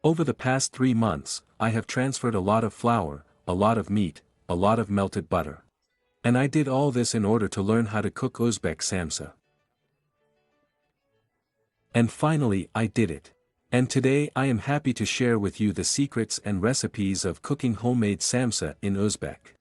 Over the past 3 months, I have transferred a lot of flour, a lot of meat, a lot of melted butter. And I did all this in order to learn how to cook Uzbek Samsa. And finally I did it. And today I am happy to share with you the secrets and recipes of cooking homemade Samsa in Uzbek.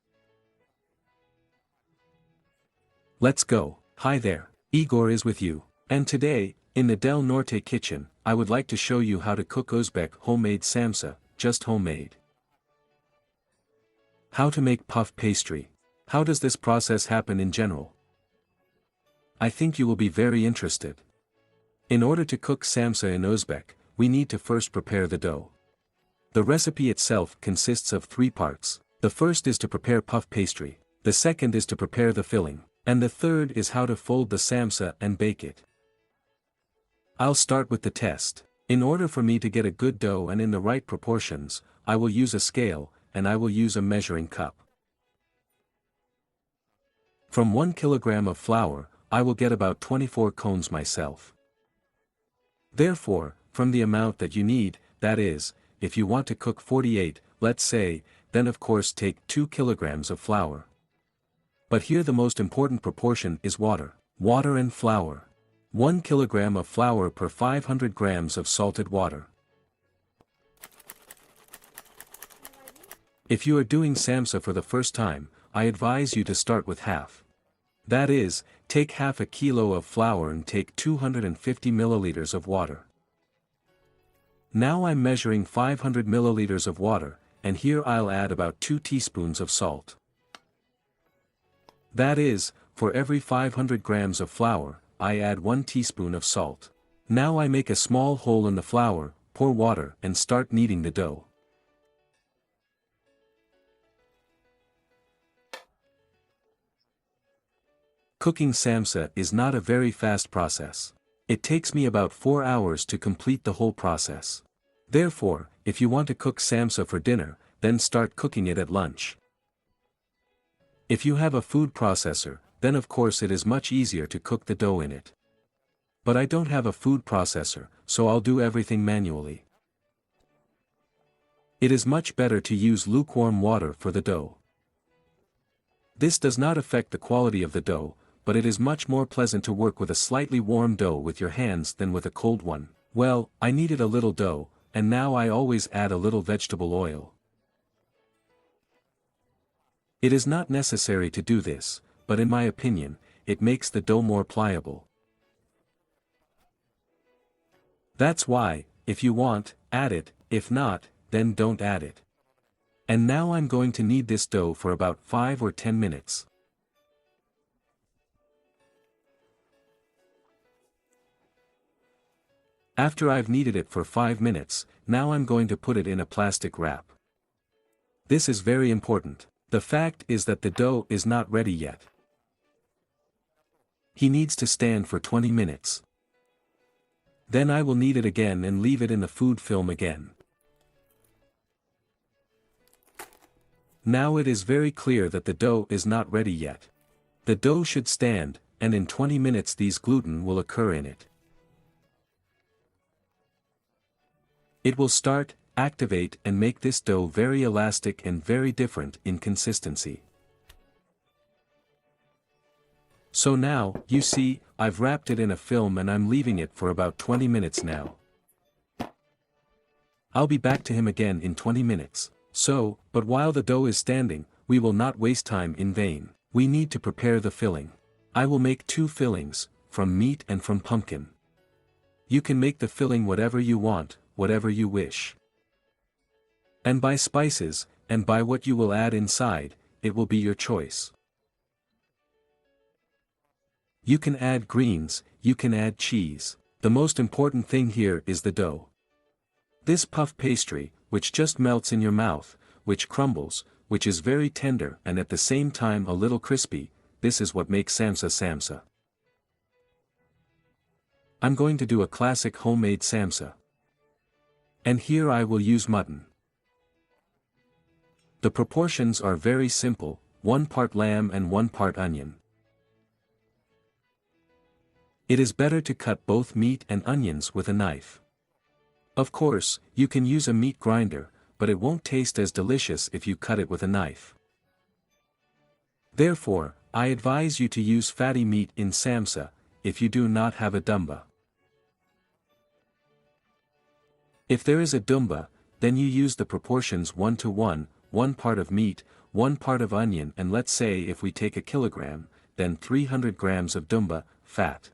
Let's go. Hi there, Igor is with you, and today, in the Del Norte kitchen, I would like to show you how to cook Uzbek homemade Samsa, just homemade. How to make puff pastry. How does this process happen in general? I think you will be very interested. In order to cook Samsa in Uzbek, we need to first prepare the dough. The recipe itself consists of 3 parts. The first is to prepare puff pastry, the second is to prepare the filling, and the third is how to fold the Samsa and bake it. I'll start with the test. In order for me to get a good dough and in the right proportions, I will use a scale, and I will use a measuring cup. From 1 kilogram of flour, I will get about 24 cones myself. Therefore, from the amount that you need, that is, if you want to cook 48, let's say, then of course take 2 kilograms of flour. But here the most important proportion is water. Water and flour. 1 kilogram of flour per 500 grams of salted water. If you are doing Samsa for the first time, I advise you to start with half. That is, take half a kilo of flour and take 250 milliliters of water. Now I'm measuring 500 milliliters of water, and here I'll add about 2 teaspoons of salt. That is, for every 500 grams of flour, I add 1 teaspoon of salt. Now I make a small hole in the flour, pour water and start kneading the dough. Cooking Samsa is not a very fast process. It takes me about 4 hours to complete the whole process. Therefore, if you want to cook Samsa for dinner, then start cooking it at lunch. If you have a food processor, then of course it is much easier to cook the dough in it. But I don't have a food processor, so I'll do everything manually. It is much better to use lukewarm water for the dough. This does not affect the quality of the dough, but it is much more pleasant to work with a slightly warm dough with your hands than with a cold one. Well, I needed a little dough, and now I always add a little vegetable oil. It is not necessary to do this, but in my opinion, it makes the dough more pliable. That's why, if you want, add it, if not, then don't add it. And now I'm going to knead this dough for about 5 or 10 minutes. After I've kneaded it for 5 minutes, now I'm going to put it in a plastic wrap. This is very important. The fact is that the dough is not ready yet. He needs to stand for 20 minutes. Then I will knead it again and leave it in the food film again. Now it is very clear that the dough is not ready yet. The dough should stand, and in 20 minutes these gluten will occur in it. It will start, activate and make this dough very elastic and very different in consistency. So now, you see, I've wrapped it in a film and I'm leaving it for about 20 minutes now. I'll be back to him again in 20 minutes. So, but while the dough is standing, we will not waste time in vain. We need to prepare the filling. I will make 2 fillings, from meat and from pumpkin. You can make the filling whatever you want, whatever you wish. And by spices, and by what you will add inside, it will be your choice. You can add greens, you can add cheese. The most important thing here is the dough. This puff pastry, which just melts in your mouth, which crumbles, which is very tender and at the same time a little crispy, this is what makes Samsa Samsa. I'm going to do a classic homemade Samsa. And here I will use mutton. The proportions are very simple, 1 part lamb and 1 part onion. It is better to cut both meat and onions with a knife. Of course, you can use a meat grinder, but it won't taste as delicious if you cut it with a knife. Therefore, I advise you to use fatty meat in samsa, if you do not have a dumba. If there is a dumba, then you use the proportions 1 to 1, 1 part of meat, 1 part of onion, and let's say if we take a kilogram, then 300 grams of dumba, fat.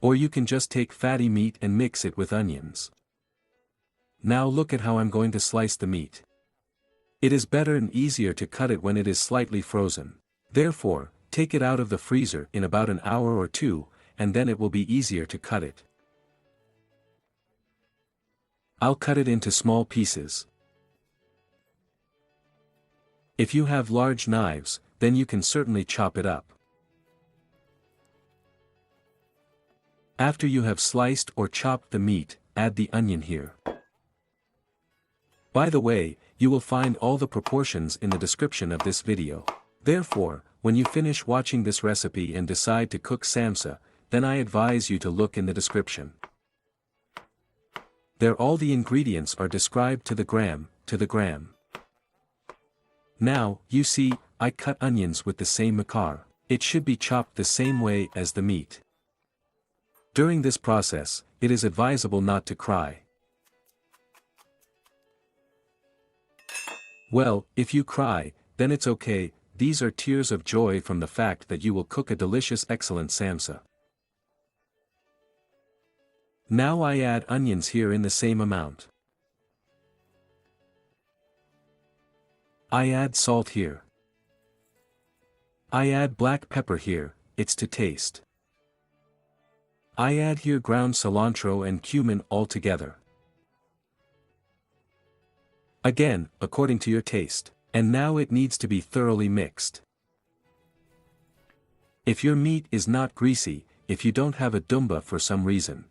Or you can just take fatty meat and mix it with onions. Now look at how I'm going to slice the meat. It is better and easier to cut it when it is slightly frozen. Therefore, take it out of the freezer in about an hour or two, and then it will be easier to cut it. I'll cut it into small pieces. If you have large knives, then you can certainly chop it up. After you have sliced or chopped the meat, add the onion here. By the way, you will find all the proportions in the description of this video. Therefore, when you finish watching this recipe and decide to cook samsa, then I advise you to look in the description. There all the ingredients are described to the gram. Now, you see, I cut onions with the same makar. It should be chopped the same way as the meat. During this process, it is advisable not to cry. Well, if you cry, then it's okay, these are tears of joy from the fact that you will cook a delicious excellent samsa. Now I add onions here in the same amount. I add salt here. I add black pepper here, it's to taste. I add here ground cilantro and cumin all together. Again, according to your taste. And now it needs to be thoroughly mixed. If your meat is not greasy, if you don't have a dumba for some reason.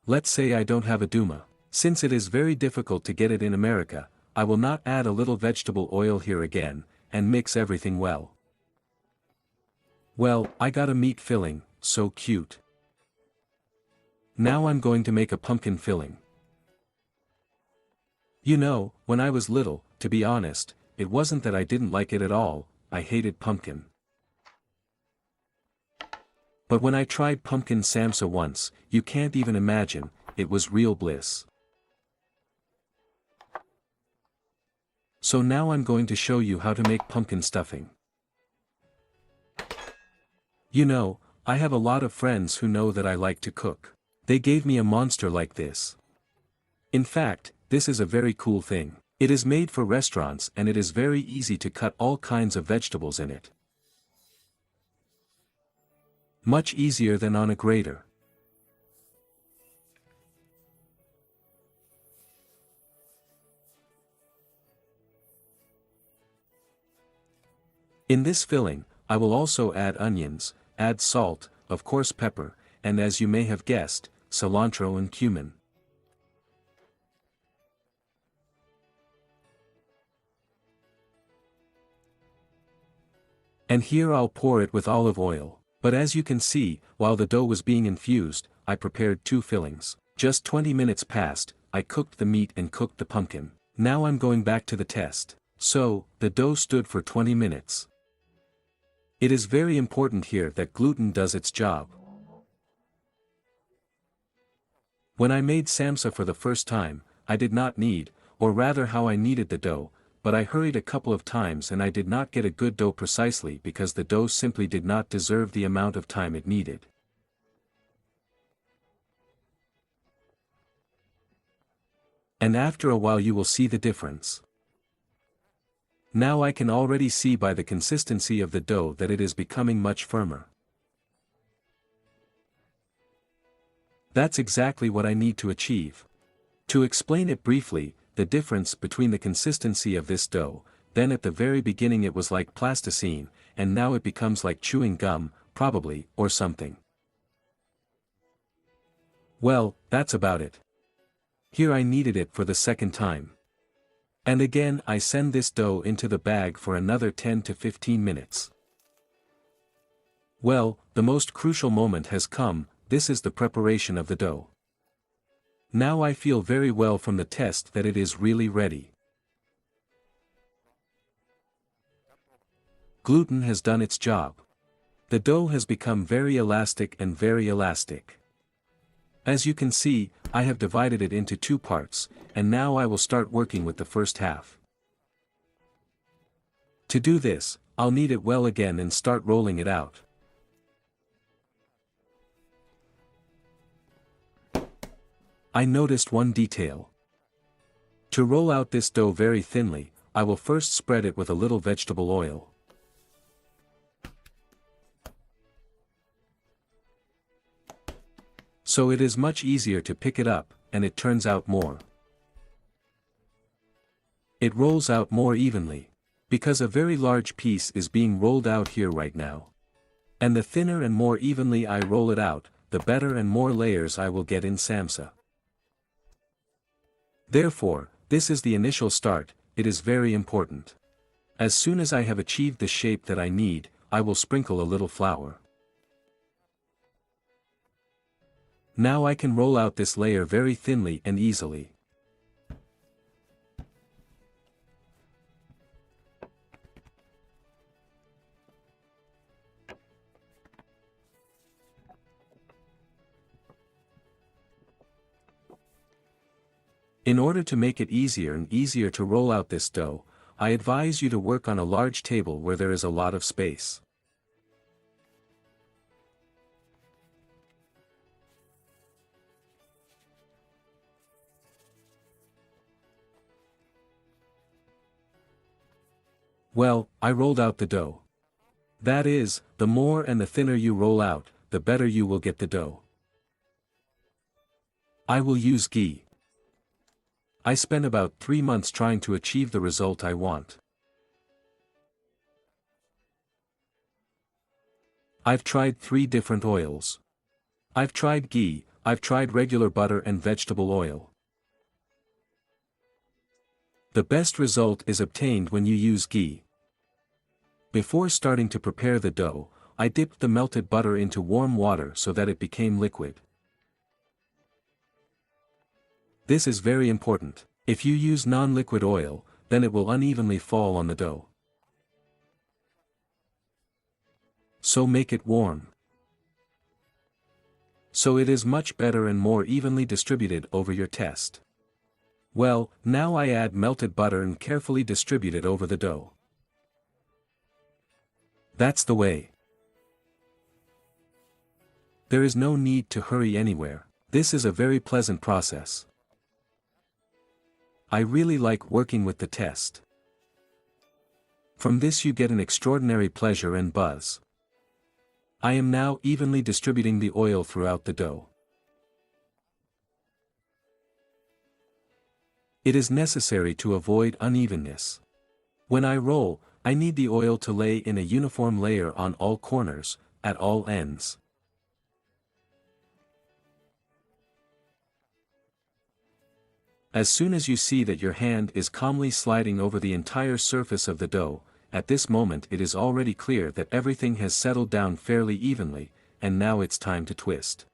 Let's say I don't have a duma. Since it is very difficult to get it in America, I will not add a little vegetable oil here again, and mix everything well. Well, I got a meat filling, so cute. Now I'm going to make a pumpkin filling. You know, when I was little, to be honest, it wasn't that I didn't like it at all, I hated pumpkin. But when I tried pumpkin samsa once, you can't even imagine, it was real bliss. So now I'm going to show you how to make pumpkin stuffing. You know, I have a lot of friends who know that I like to cook. They gave me a monster like this. In fact, this is a very cool thing. It is made for restaurants and it is very easy to cut all kinds of vegetables in it. Much easier than on a grater. In this filling, I will also add onions, add salt, of course pepper, and as you may have guessed, cilantro and cumin. And here I'll pour it with olive oil. But as you can see, while the dough was being infused, I prepared 2 fillings. Just 20 minutes passed, I cooked the meat and cooked the pumpkin. Now I'm going back to the test. So, the dough stood for 20 minutes. It is very important here that gluten does its job. When I made samsa for the first time, I did not need, or rather how I kneaded the dough, but I hurried a couple of times and I did not get a good dough precisely because the dough simply did not deserve the amount of time it needed. And after a while you will see the difference. Now I can already see by the consistency of the dough that it is becoming much firmer. That's exactly what I need to achieve. To explain it briefly, the difference between the consistency of this dough, then at the very beginning it was like plasticine, and now it becomes like chewing gum, probably, or something. Well, that's about it. Here I kneaded it for the second time. And again I send this dough into the bag for another 10 to 15 minutes. Well, the most crucial moment has come, this is the preparation of the dough. Now I feel very well from the test that it is really ready. Gluten has done its job. The dough has become very elastic and very elastic. As you can see, I have divided it into two parts, and now I will start working with the first half. To do this, I'll knead it well again and start rolling it out. I noticed one detail. To roll out this dough very thinly, I will first spread it with a little vegetable oil. So it is much easier to pick it up, and it turns out more. It rolls out more evenly, because a very large piece is being rolled out here right now. And the thinner and more evenly I roll it out, the better and more layers I will get in Samsa. Therefore, this is the initial start, it is very important. As soon as I have achieved the shape that I need, I will sprinkle a little flour. Now I can roll out this layer very thinly and easily. In order to make it easier and easier to roll out this dough, I advise you to work on a large table where there is a lot of space. Well, I rolled out the dough. That is, the more and the thinner you roll out, the better you will get the dough. I will use ghee. I spent about 3 months trying to achieve the result I want. I've tried 3 different oils. I've tried ghee, I've tried regular butter and vegetable oil. The best result is obtained when you use ghee. Before starting to prepare the dough, I dipped the melted butter into warm water so that it became liquid. This is very important. If you use non-liquid oil, then it will unevenly fall on the dough. So make it warm. So it is much better and more evenly distributed over your test. Well, now I add melted butter and carefully distribute it over the dough. That's the way. There is no need to hurry anywhere. This is a very pleasant process. I really like working with the test. From this you get an extraordinary pleasure and buzz. I am now evenly distributing the oil throughout the dough. It is necessary to avoid unevenness. When I roll, I need the oil to lay in a uniform layer on all corners, at all ends. As soon as you see that your hand is calmly sliding over the entire surface of the dough, at this moment it is already clear that everything has settled down fairly evenly, and now it's time to twist.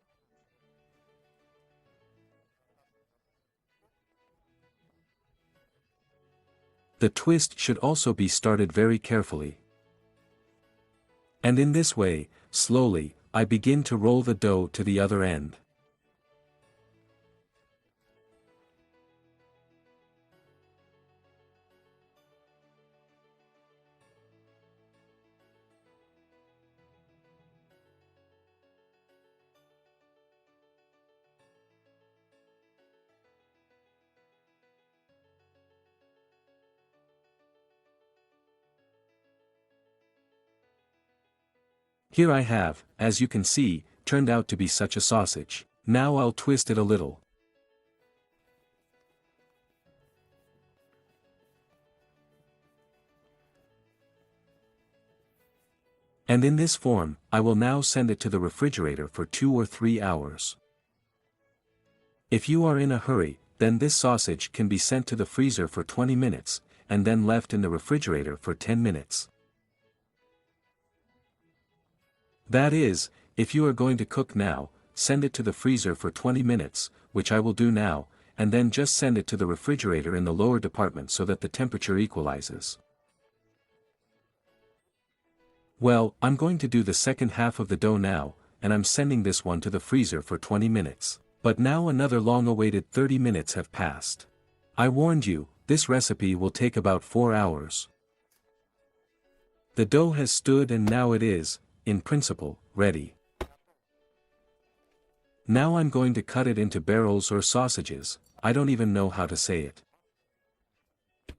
The twist should also be started very carefully. And in this way, slowly, I begin to roll the dough to the other end. Here I have, as you can see, turned out to be such a sausage. Now I'll twist it a little. And in this form, I will now send it to the refrigerator for 2 or 3 hours. If you are in a hurry, then this sausage can be sent to the freezer for 20 minutes, and then left in the refrigerator for 10 minutes. That is, if you are going to cook now, send it to the freezer for 20 minutes, which I will do now, and then just send it to the refrigerator in the lower department so that the temperature equalizes. Well, I'm going to do the second half of the dough now, and I'm sending this one to the freezer for 20 minutes. But now another long-awaited 30 minutes have passed. I warned you, this recipe will take about 4 hours. The dough has stood and now it is, in principle, ready. Now I'm going to cut it into barrels or sausages, I don't even know how to say it.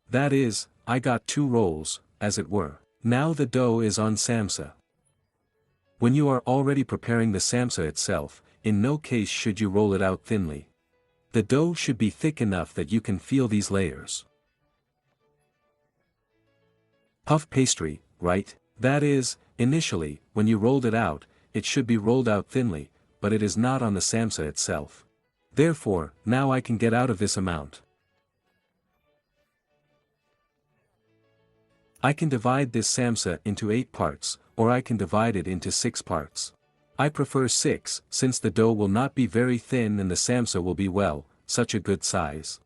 That is, I got 2 rolls, as it were. Now the dough is on Samsa. When you are already preparing the Samsa itself, in no case should you roll it out thinly. The dough should be thick enough that you can feel these layers. Puff pastry, right? That is, initially, when you rolled it out, it should be rolled out thinly, but it is not on the Samsa itself. Therefore, now I can get out of this amount. I can divide this Samsa into 8 parts, or I can divide it into 6 parts. I prefer 6, since the dough will not be very thin and the Samsa will be such a good size.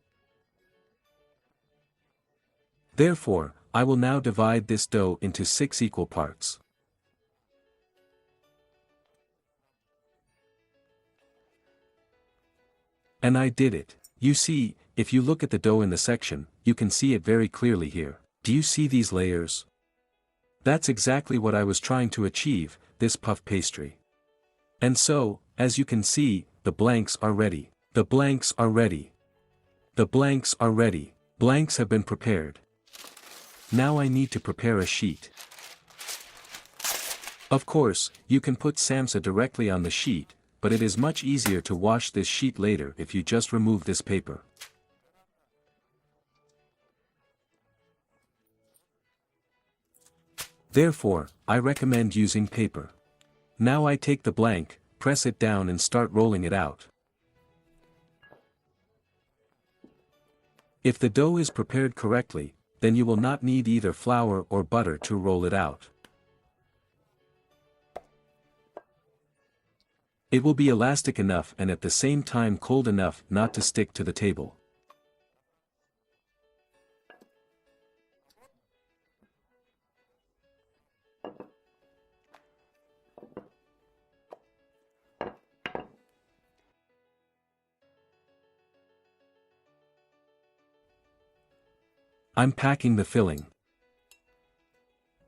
Therefore, I will now divide this dough into 6 equal parts. And I did it. You see, if you look at the dough in the section, you can see it very clearly here. Do you see these layers? That's exactly what I was trying to achieve, this puff pastry. And so, as you can see, the blanks are ready. The blanks are ready. The blanks are ready. Blanks have been prepared. Now I need to prepare a sheet. Of course, you can put Samsa directly on the sheet, but it is much easier to wash this sheet later if you just remove this paper. Therefore, I recommend using paper. Now I take the blank, press it down and start rolling it out. If the dough is prepared correctly, then you will not need either flour or butter to roll it out. It will be elastic enough and at the same time cold enough not to stick to the table. I'm packing the filling.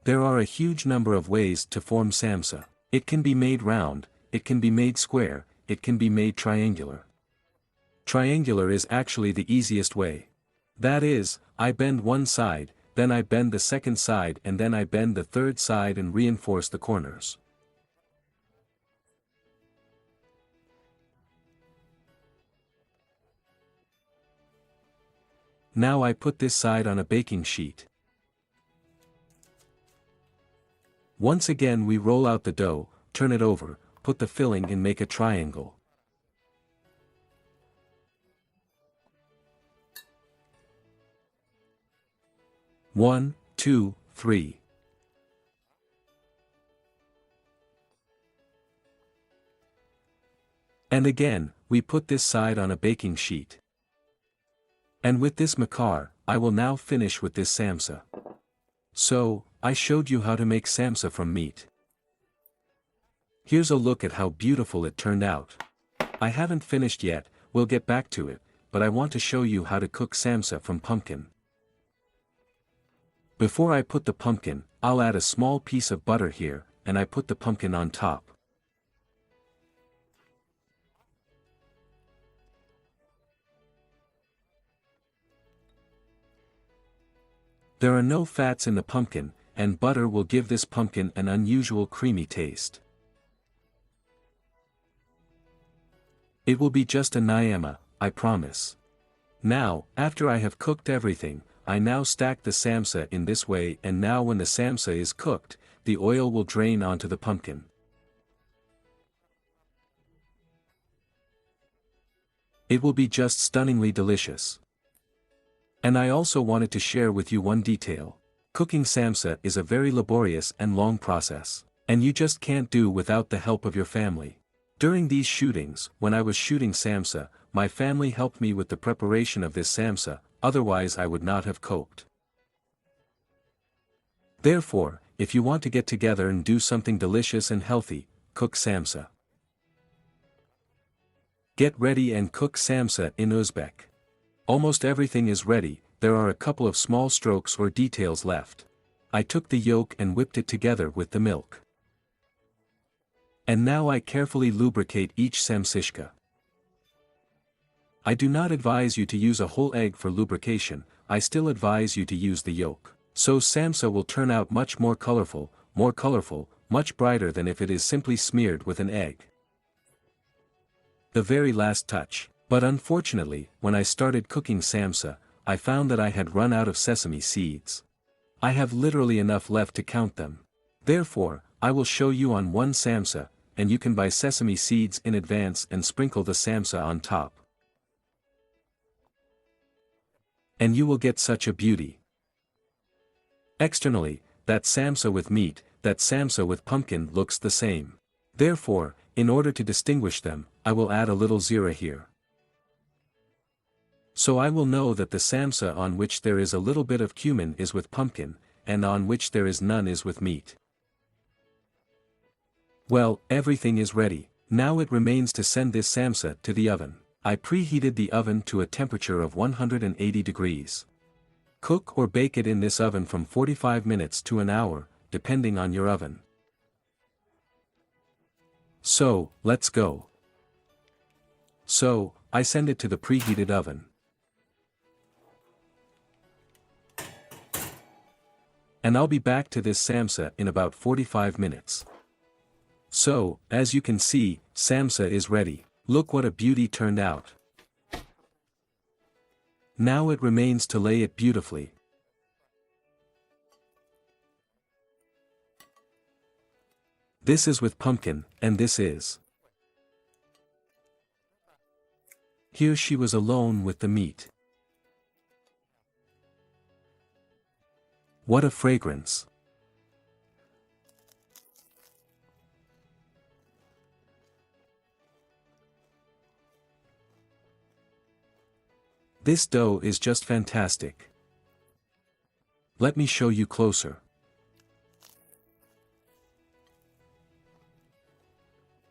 There are a huge number of ways to form Samsa. It can be made round, it can be made square, it can be made triangular. Triangular is actually the easiest way. That is, I bend one side, then I bend the second side and then I bend the third side and reinforce the corners. Now I put this side on a baking sheet. Once again we roll out the dough, turn it over, put the filling and make a triangle. One, two, three. And again, we put this side on a baking sheet. And with this makar, I will now finish with this Samsa. So, I showed you how to make Samsa from meat. Here's a look at how beautiful it turned out. I haven't finished yet, we'll get back to it, but I want to show you how to cook Samsa from pumpkin. Before I put the pumpkin, I'll add a small piece of butter here, and I put the pumpkin on top. There are no fats in the pumpkin, and butter will give this pumpkin an unusual creamy taste. It will be just a nyama, I promise. Now, after I have cooked everything, I now stack the Samsa in this way and now when the Samsa is cooked, the oil will drain onto the pumpkin. It will be just stunningly delicious. And I also wanted to share with you one detail. Cooking Samsa is a very laborious and long process, and you just can't do without the help of your family. During these shootings, when I was shooting Samsa, my family helped me with the preparation of this samsa, otherwise I would not have coped. Therefore, if you want to get together and do something delicious and healthy, cook samsa. Get ready and cook samsa in Uzbek. Almost everything is ready, there are a couple of small strokes or details left. I took the yolk and whipped it together with the milk. And now I carefully lubricate each samsishka. I do not advise you to use a whole egg for lubrication, I still advise you to use the yolk. So samsa will turn out much more colorful, much brighter than if it is simply smeared with an egg. The very last touch. But unfortunately, when I started cooking samsa, I found that I had run out of sesame seeds. I have literally enough left to count them. Therefore, I will show you on one samsa, and you can buy sesame seeds in advance and sprinkle the samsa on top. And you will get such a beauty. Externally, that samsa with meat, that samsa with pumpkin looks the same. Therefore, in order to distinguish them, I will add a little zira here. So I will know that the samsa on which there is a little bit of cumin is with pumpkin, and on which there is none is with meat. Well, everything is ready, now it remains to send this samsa to the oven. I preheated the oven to a temperature of 180 degrees. Cook or bake it in this oven from 45 minutes to an hour, depending on your oven. So, let's go. So, I send it to the preheated oven. And I'll be back to this samsa in about 45 minutes. So, as you can see, samsa is ready. Look what a beauty turned out. Now it remains to lay it beautifully. This is with pumpkin, and this is. Here she was alone with the meat. What a fragrance! This dough is just fantastic. Let me show you closer.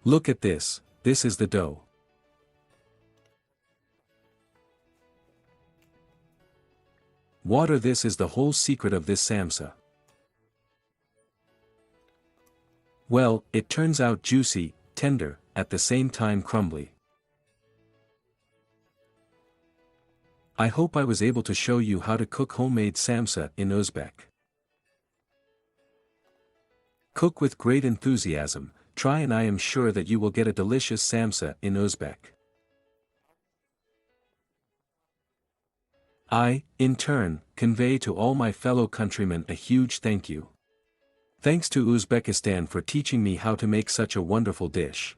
Look at this, this is the dough. Water, this is the whole secret of this samsa. Well, it turns out juicy, tender, at the same time crumbly. I hope I was able to show you how to cook homemade samsa in Uzbek. Cook with great enthusiasm, try and I am sure that you will get a delicious samsa in Uzbek. I, in turn, convey to all my fellow countrymen a huge thank you. Thanks to Uzbekistan for teaching me how to make such a wonderful dish.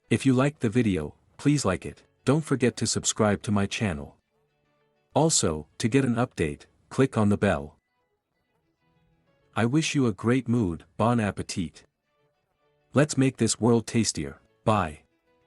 If you liked the video, please like it, don't forget to subscribe to my channel. Also, to get an update, click on the bell. I wish you a great mood, bon appetit. Let's make this world tastier, bye.